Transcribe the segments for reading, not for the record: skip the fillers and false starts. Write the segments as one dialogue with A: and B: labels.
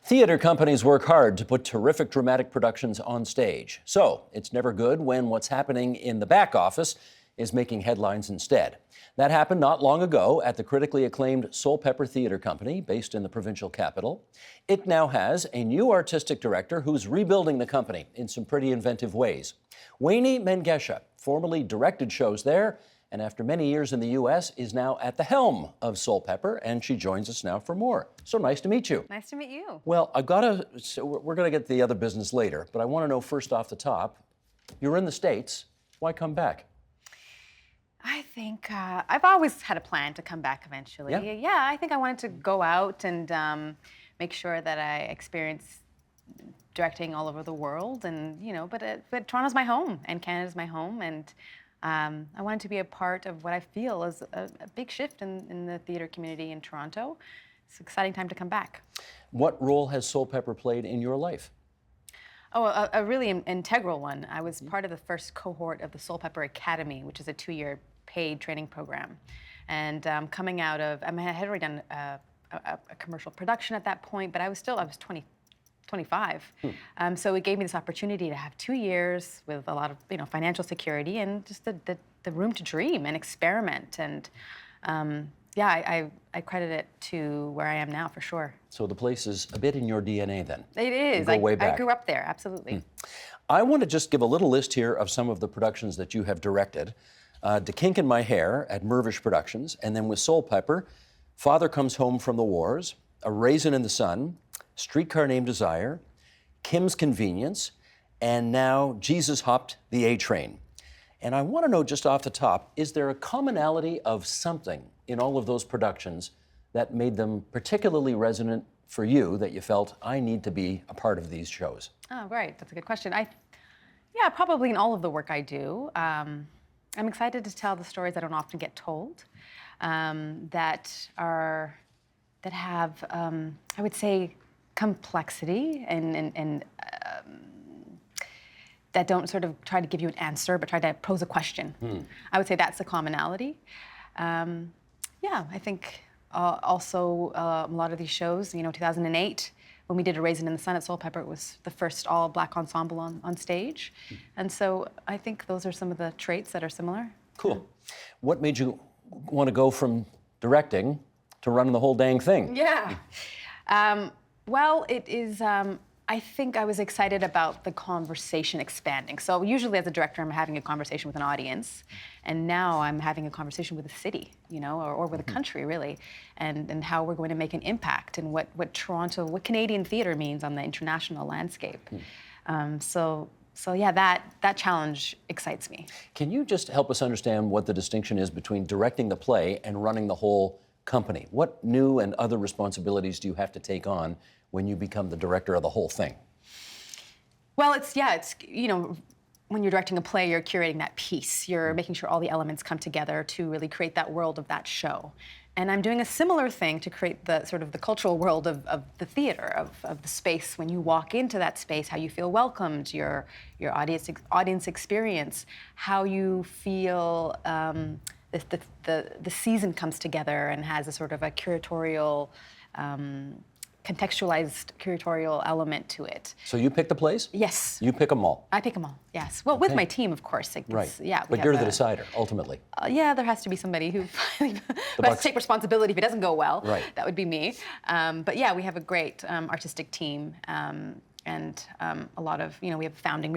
A: Theater companies work hard to put terrific dramatic productions on stage. So it's never good when what's happening in the back office is making headlines instead. That happened not long ago at the critically acclaimed Soulpepper Theater Company, based in the provincial capital. It now has a new artistic director who's rebuilding the company in some pretty inventive ways. Weyni Mengesha formerly directed shows there, and after many years in the U.S., is now at the helm of Soulpepper, and she joins us now for more. So nice to meet you.
B: Nice to meet you.
A: Well, we're going to get to the other business later, but I want to know first off the top, you're in the States. Why come back?
B: I think I've always had a plan to come back eventually.
A: Yeah?
B: I think I wanted to go out and make sure that I experience directing all over the world, and but Toronto's my home and Canada's my home, and I wanted to be a part of what I feel is a big shift in the theater community in Toronto. It's an exciting time to come back.
A: What role has Soulpepper played in your life?
B: Oh, a really integral one. I was part of the first cohort of the Soulpepper Academy, which is a 2-year paid training program. And coming out of, I had already done a commercial production at that point, but I was 25. So it gave me this opportunity to have 2 years with a lot of financial security and just the room to dream and experiment. And I credit it to where I am now for sure. So
A: the place is a bit in your DNA then.
B: It is.
A: You go way back.
B: I grew up there, absolutely.
A: I want to just give a little list here of some of the productions that you have directed. To Kink in My Hair at Mervish Productions, and then with Soulpepper, Father Comes Home from the Wars, A Raisin in the Sun, Streetcar Named Desire, Kim's Convenience, and now Jesus Hopped the A Train. And I want to know just off the top, is there a commonality of something in all of those productions that made them particularly resonant for you, that you felt, I need to be a part of these shows?
B: Oh, right. That's a good question. Yeah, probably in all of the work I do. I'm excited to tell the stories that don't often get told, that have, I would say, complexity and that don't sort of try to give you an answer, but try to pose a question. I would say that's the commonality. I think also a lot of these shows, 2008, when we did A Raisin in the Sun at Soulpepper, it was the first all-black ensemble on stage. And so I think those are some of the traits that are similar.
A: Cool. What made you want to go from directing to running the whole dang thing?
B: Yeah. Well, it is, I think I was excited about the conversation expanding. So usually as a director, I'm having a conversation with an audience, and now I'm having a conversation with a city, or with a country, really, and how we're going to make an impact, and what Canadian theater means on the international landscape. So that challenge excites me.
A: Can you just help us understand what the distinction is between directing the play and running the whole company? What new and other responsibilities do you have to take on when you become the director of the whole thing?
B: Well, it's when you're directing a play, you're curating that piece. You're making sure all the elements come together to really create that world of that show. And I'm doing a similar thing to create the sort of the cultural world of the theater, of the space. When you walk into that space, how you feel welcomed, your audience experience, how you feel the season comes together and has a sort of a curatorial, contextualized curatorial element to it.
A: So you pick the plays?
B: Yes.
A: You pick them all?
B: I pick them all, yes. Well, with my team, of course.
A: Right.
B: Yeah.
A: But you're the decider, ultimately.
B: Yeah, there has to be somebody who has to take responsibility if it doesn't go well.
A: Right.
B: That would be me. But yeah, we have a great artistic team. And a lot of, we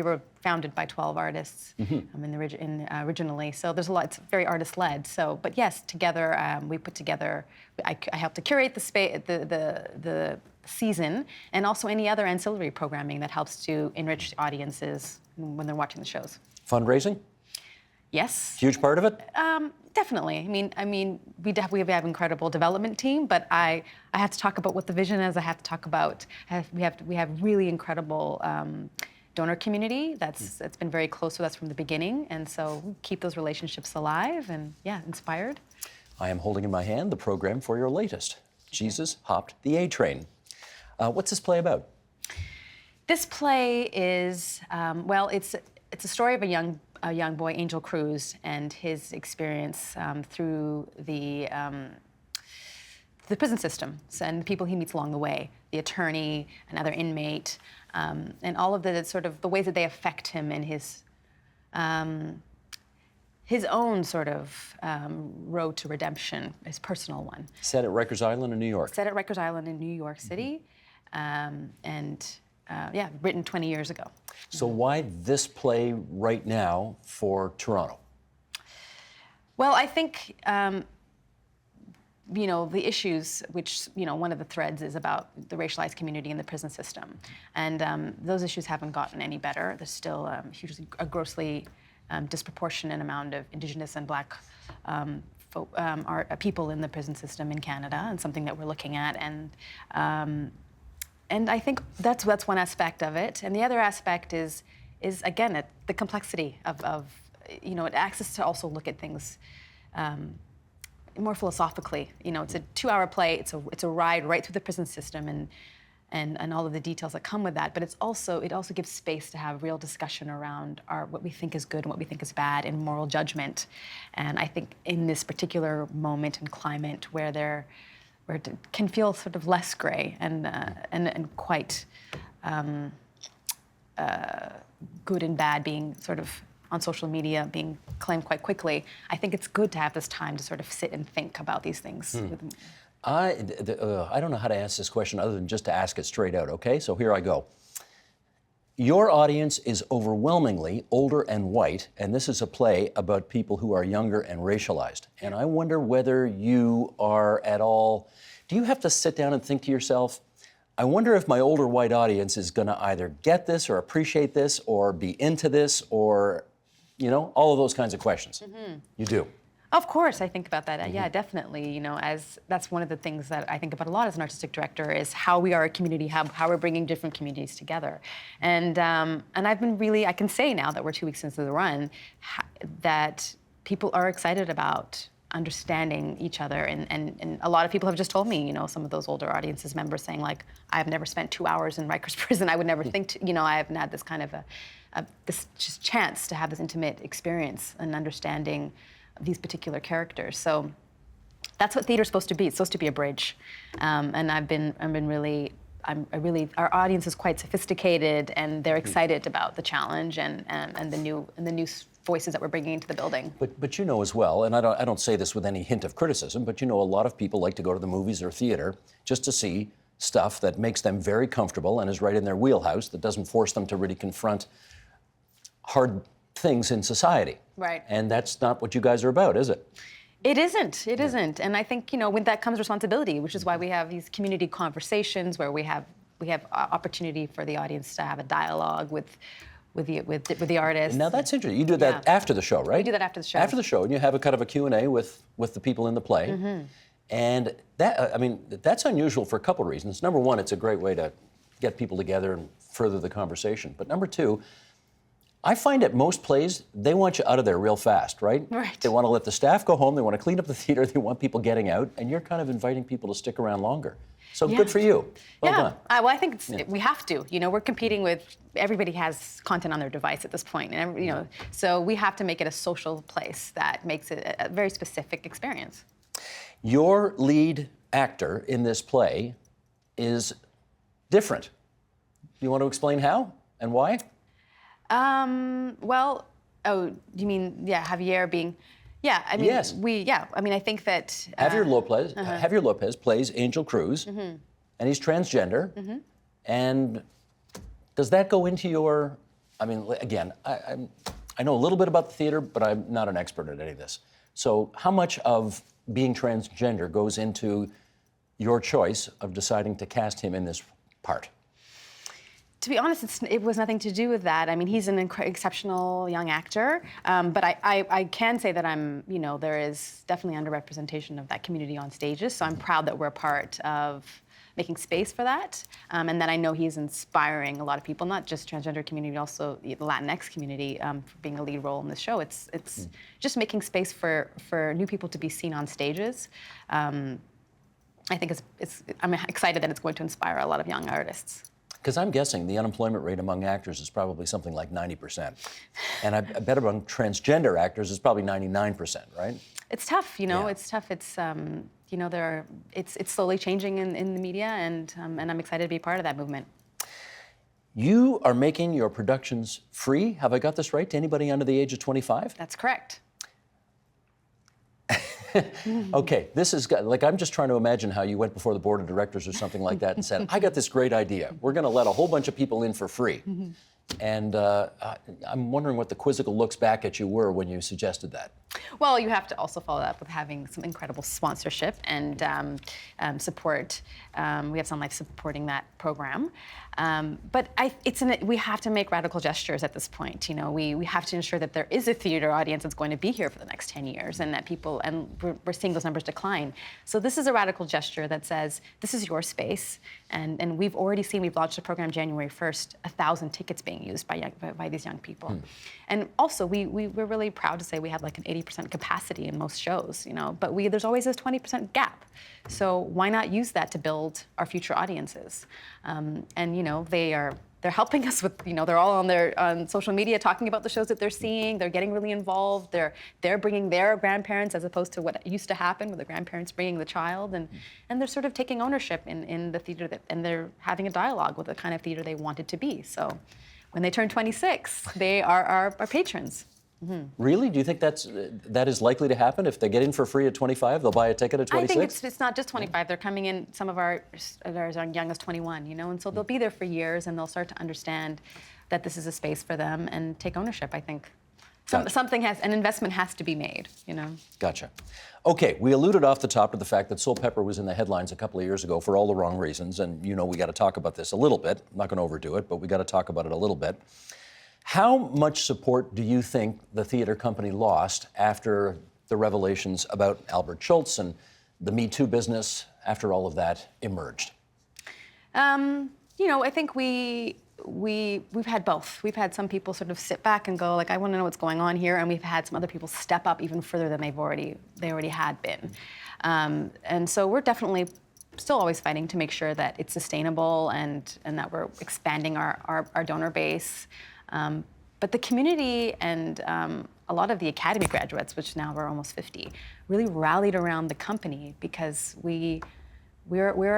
B: were founded by 12 artists originally, so there's a lot, it's very artist-led. So, but yes, together, we put together, I helped to curate the season, and also any other ancillary programming that helps to enrich audiences when they're watching the shows.
A: Fundraising? Yes. Huge part of it?
B: Definitely. I mean, we have incredible development team, but I have to talk about what the vision is. I have to talk about we have really incredible donor community that's been very close with us from the beginning, and so we keep those relationships alive and inspired.
A: I am holding in my hand the program for your latest, Jesus Hopped the A Train. What's this play about?
B: This play is it's a story of a young boy, Angel Cruz, and his experience through the prison system and the people he meets along the way, the attorney, another inmate, and all of the sort of the ways that they affect him in his own sort of road to redemption, his personal one.
A: Set at Rikers Island in New York.
B: Set at Rikers Island in New York City, written 20 years ago.
A: So why this play right now for Toronto?
B: Well, I think, the issues, which, one of the threads is about the racialized community in the prison system. And those issues haven't gotten any better. There's still a grossly disproportionate amount of Indigenous and Black people in the prison system in Canada, and something that we're looking at. And I think that's one aspect of it. And the other aspect is again, the complexity of it asks us to also look at things more philosophically. It's a 2-hour play. It's a ride right through the prison system and all of the details that come with that. But it also gives space to have real discussion around what we think is good and what we think is bad and moral judgment. And I think in this particular moment and climate where it can feel sort of less gray and quite good and bad being sort of on social media being claimed quite quickly, I think it's good to have this time to sort of sit and think about these things.
A: I don't know how to answer this question other than just to ask it straight out, okay? So here I go. Your audience is overwhelmingly older and white, and this is a play about people who are younger and racialized. And I wonder whether you are at all, do you have to sit down and think to yourself, I wonder if my older white audience is going to either get this or appreciate this or be into this or, all of those kinds of questions. You do.
B: Of course, I think about that. Yeah, definitely. As that's one of the things that I think about a lot as an artistic director is how we are a community hub, how we're bringing different communities together. And I've been I can say now that we're 2 weeks into the run, that people are excited about understanding each other. And a lot of people have just told me, some of those older audiences members saying like, I've never spent 2 hours in Rikers prison. I would never think I haven't had this kind of this just chance to have this intimate experience and understanding these particular characters. So that's what theater's supposed to be. It's supposed to be a bridge. And our audience is quite sophisticated and they're excited about the challenge and the new voices that we're bringing into the building.
A: But as well, and I don't say this with any hint of criticism, but a lot of people like to go to the movies or theater just to see stuff that makes them very comfortable and is right in their wheelhouse, that doesn't force them to really confront hard things in society.
B: Right.
A: And that's not what you guys are about, is it?
B: It isn't. It isn't. And I think, with that comes responsibility, which is why we have these community conversations where we have opportunity for the audience to have a dialogue with the artists.
A: Now that's interesting. You do that after the show, right?
B: We do that after the show.
A: After the show, and you have a kind of a Q&A with the people in the play. And that's unusual for a couple of reasons. Number one, it's a great way to get people together and further the conversation. But number two, I find at most plays, they want you out of there real fast, right?
B: Right.
A: They want to let the staff go home, they want to clean up the theater, they want people getting out, and you're kind of inviting people to stick around longer. So good for you. Well done.
B: Well, I think we have to. We're competing with, everybody has content on their device at this point, and so we have to make it a social place that makes it a very specific experience.
A: Your lead actor in this play is different. Do you want to explain how and why?
B: You mean, Javier being,
A: yes.
B: I think that...
A: Javier Lopez plays Angel Cruz, and he's transgender, and does that go into your, again, I know a little bit about the theater, but I'm not an expert at any of this. So how much of being transgender goes into your choice of deciding to cast him in this part?
B: To be honest, it was nothing to do with that. He's an exceptional young actor, but I can say that there is definitely underrepresentation of that community on stages, so I'm proud that we're a part of making space for that, and that I know he's inspiring a lot of people, not just transgender community, but also the Latinx community, for being a lead role in this show. It's just making space for new people to be seen on stages. I think I'm excited that it's going to inspire a lot of young artists.
A: Because I'm guessing the unemployment rate among actors is probably something like 90%. And I bet among transgender actors it's probably 99%, right?
B: It's tough, It's tough. it's slowly changing in the media, and I'm excited to be part of that movement.
A: You are making your productions free, have I got this right, to anybody under the age of 25?
B: That's correct.
A: Okay, this is, like, I'm just trying to imagine how you went before the board of directors or something like that and said, I got this great idea. We're going to let a whole bunch of people in for free. And I'm wondering what the quizzical looks back at you were when you suggested that.
B: Well, you have to also follow that up with having some incredible sponsorship and support. We have Sun Life supporting that program. But we have to make radical gestures at this point. We have to ensure that there is a theater audience that's going to be here for the next 10 years, and that people, and we're seeing those numbers decline. So this is a radical gesture that says, this is your space. And we've already seen, we've launched a program January 1st, 1,000 tickets being used by these young people. And also, we're really proud to say we have like an 80% capacity in most shows, but there's always this 20% gap. So why not use that to build our future audiences? They're helping us with, they're all on social media talking about the shows that they're seeing. They're getting really involved. They're bringing their grandparents, as opposed to what used to happen with the grandparents bringing the child, and they're sort of taking ownership in the theater, and they're having a dialogue with the kind of theater they want it to be. So when they turn 26, they are our patrons.
A: Really? Do you think that is likely to happen? If they get in for free at 25, they'll buy a ticket at 26?
B: I think it's not just 25. They're coming in, some of ours are as young as 21, and so they'll be there for years, and they'll start to understand that this is a space for them and take ownership, I think.
A: Gotcha.
B: An investment has to be made,
A: Gotcha. Okay, we alluded off the top to the fact that Soulpepper was in the headlines a couple of years ago for all the wrong reasons, and we got to talk about this a little bit. I'm not going to overdo it, but we got to talk about it a little bit. How much support do you think the theater company lost after the revelations about Albert Schultz and the Me Too business, after all of that emerged?
B: I think we've had both. We've had some people sort of sit back and go, like, I want to know what's going on here, and we've had some other people step up even further than they already had been. And so we're definitely still always fighting to make sure that it's sustainable and that we're expanding our donor base. But the community and a lot of the academy graduates, which now we're almost 50, really rallied around the company because we're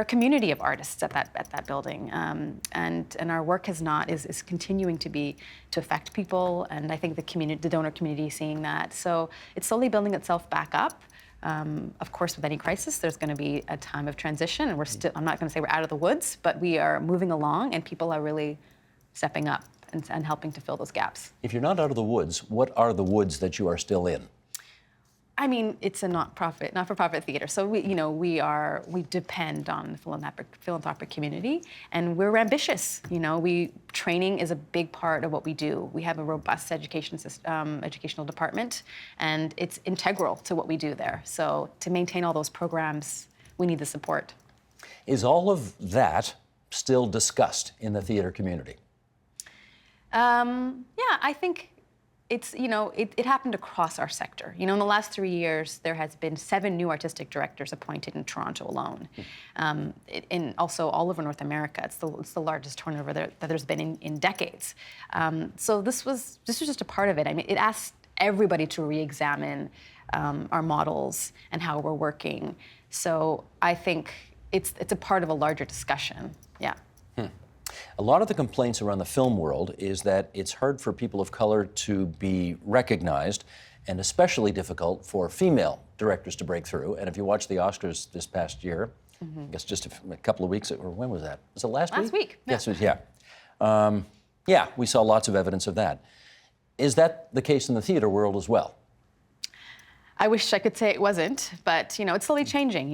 B: a community of artists at that building, and our work is continuing to affect people, and I think the donor community is seeing that. So it's slowly building itself back up. Of course, with any crisis, there's going to be a time of transition, and I'm not going to say we're out of the woods, but we are moving along, and people are really stepping up and helping to fill those gaps.
A: If you're not out of the woods, what are the woods that you are still in?
B: I mean, it's a not-for-profit theater, so we depend on the philanthropic community, and we're ambitious. Training is a big part of what we do. We have a robust educational department, and it's integral to what we do there. So to maintain all those programs, we need the support.
A: Is all of that still discussed in the theater community?
B: Yeah, I think it happened across our sector. In the last 3 years, there has been 7 new artistic directors appointed in Toronto alone. And also all over North America. It's the largest turnover that there's been in decades. So this was just a part of it. I mean, it asked everybody to re-examine our models and how we're working. So I think it's a part of a larger discussion. Yeah.
A: A lot of the complaints around the film world is that it's hard for people of color to be recognized, and especially difficult for female directors to break through. And if you watch the Oscars this past year, I guess just a couple of weeks, or when was that? Was it last week?
B: Last week.
A: Yes, it was, yeah. Yeah, we saw lots of evidence of that. Is that the case in the theater world as well?
B: I wish I could say it wasn't, but it's slowly changing.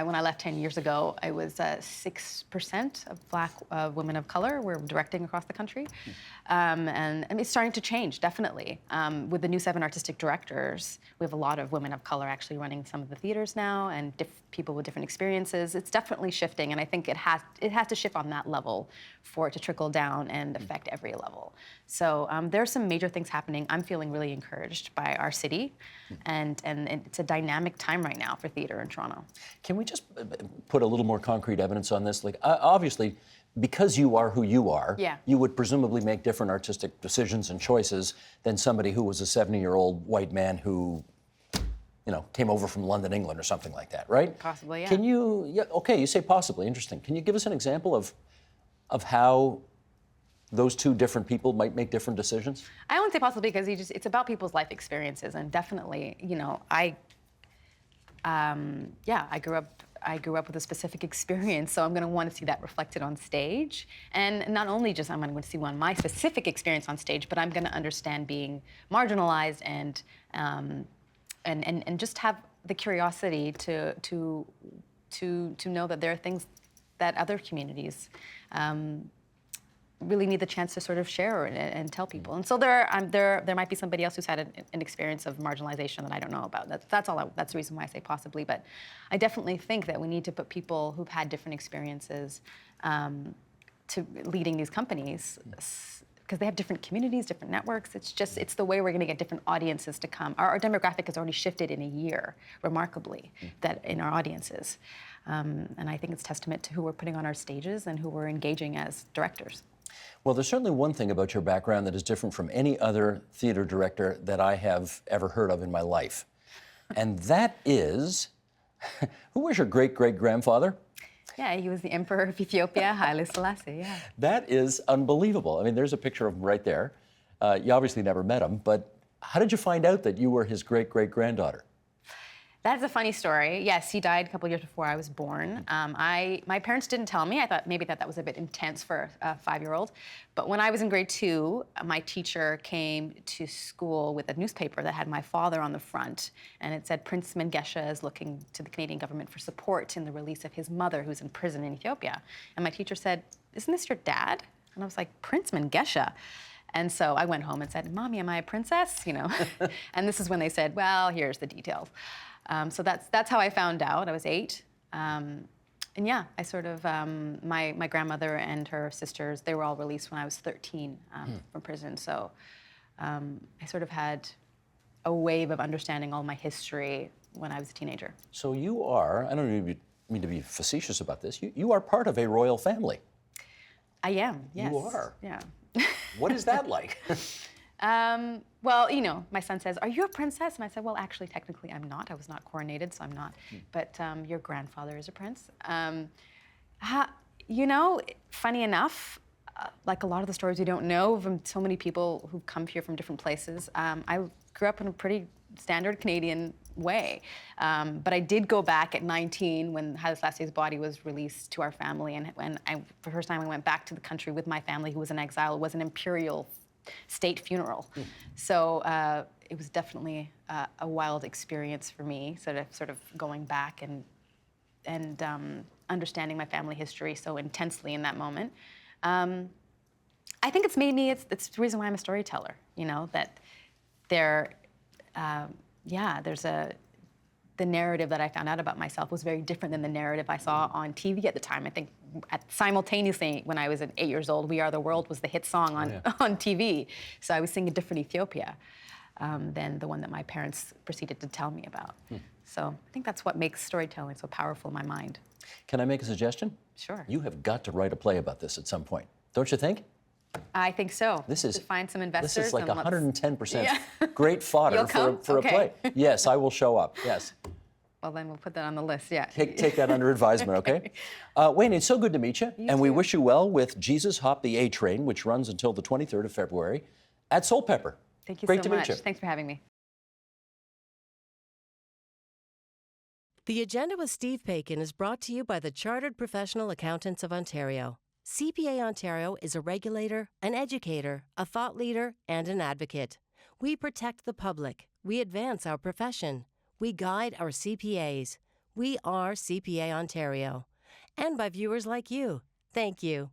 B: When I left 10 years ago, I was 6% of Black women of color were directing across the country. And it's starting to change, definitely. With the new 7 artistic directors, we have a lot of women of color actually running some of the theaters now, and people with different experiences. It's definitely shifting, and I think it has to shift on that level for it to trickle down and affect every level. So there are some major things happening. I'm feeling really encouraged by our city, and it's a dynamic time right now for theater in Toronto.
A: Can we just put a little more concrete evidence on this? Like, obviously, because you are who you are, you would presumably make different artistic decisions and choices than somebody who was a 70-year-old white man who came over from London, England, or something like that, right?
B: Possibly, yeah.
A: Can you? Yeah. Okay, you say possibly. Interesting. Can you give us an example of how those two different people might make different decisions?
B: I won't say possibly because it's about people's life experiences, and definitely, I grew up with a specific experience, so I'm going to want to see that reflected on stage. And not only just I'm going to see my specific experience on stage, but I'm going to understand being marginalized and just have the curiosity to know that there are things that other communities really need the chance to sort of share and tell people. And so there might be somebody else who's had an experience of marginalization that I don't know about. That's the reason why I say possibly. But I definitely think that we need to put people who've had different experiences to leading these companies, because they have different communities, different networks. It's the way we're going to get different audiences to come. Our demographic has already shifted in a year, remarkably, that in our audiences. And I think it's testament to who we're putting on our stages and who we're engaging as directors.
A: Well, there's certainly one thing about your background that is different from any other theater director that I have ever heard of in my life. And that is, who was your great-great-grandfather?
B: Yeah, he was the Emperor of Ethiopia, Haile Selassie, yeah.
A: That is unbelievable. I mean, there's a picture of him right there. You obviously never met him, but how did you find out that you were his great-great-granddaughter?
B: That's a funny story. Yes, he died a couple years before I was born. My parents didn't tell me. I thought maybe that was a bit intense for a 5-year-old. But when I was in grade 2, my teacher came to school with a newspaper that had my father on the front, and it said Prince Mengesha is looking to the Canadian government for support in the release of his mother, who's in prison in Ethiopia. And my teacher said, "Isn't this your dad?" And I was like, "Prince Mengesha?" And so I went home and said, "Mommy, am I a princess?" And this is when they said, "Well, here's the details." So that's how I found out. I was 8. And yeah, I sort of, my grandmother and her sisters, they were all released when I was 13 from prison. So I sort of had a wave of understanding all my history when I was a teenager.
A: So you are, I don't mean to be facetious about this, you are part of a royal family.
B: I am, yes.
A: You are?
B: Yeah.
A: What is that like?
B: Well, my son says, "Are you a princess?" And I said, "Well, actually, technically, I'm not. I was not coronated, so I'm not. But your grandfather is a prince." Funny enough, like a lot of the stories we don't know from so many people who've come here from different places, I grew up in a pretty standard Canadian way. But I did go back at 19 when Haile Selassie's body was released to our family. And when for the first time, I went back to the country with my family who was in exile. It was an imperial state funeral. So it was definitely a wild experience for me, sort of going back and understanding my family history so intensely in that moment. I think it's made me, it's the reason why I'm a storyteller, that the narrative that I found out about myself was very different than the narrative I saw on TV at the time. I think simultaneously, when I was 8 years old, "We Are the World" was the hit song on TV. So I was singing a different Ethiopia than the one that my parents proceeded to tell me about. So I think that's what makes storytelling so powerful in my mind.
A: Can I make a suggestion?
B: Sure.
A: You have got to write a play about this at some point. Don't you think?
B: I think so.
A: This is
B: to find some investors.
A: This is like
B: and
A: 110% great fodder for a play. Yes, I will show up. Yes.
B: Well, then we'll put that on the list. Yeah.
A: Take that under advisement, okay? Wayne, it's so good to meet you, and we wish you well with Jesus Hop the A Train, which runs until the 23rd of February at Soulpepper.
B: Thank you
A: Great
B: so
A: to
B: much.
A: meet you.
B: Thanks for having me.
C: The Agenda with Steve Paikin is brought to you by the Chartered Professional Accountants of Ontario. CPA Ontario is a regulator, an educator, a thought leader, and an advocate. We protect the public. We advance our profession. We guide our CPAs. We are CPA Ontario. And by viewers like you. Thank you.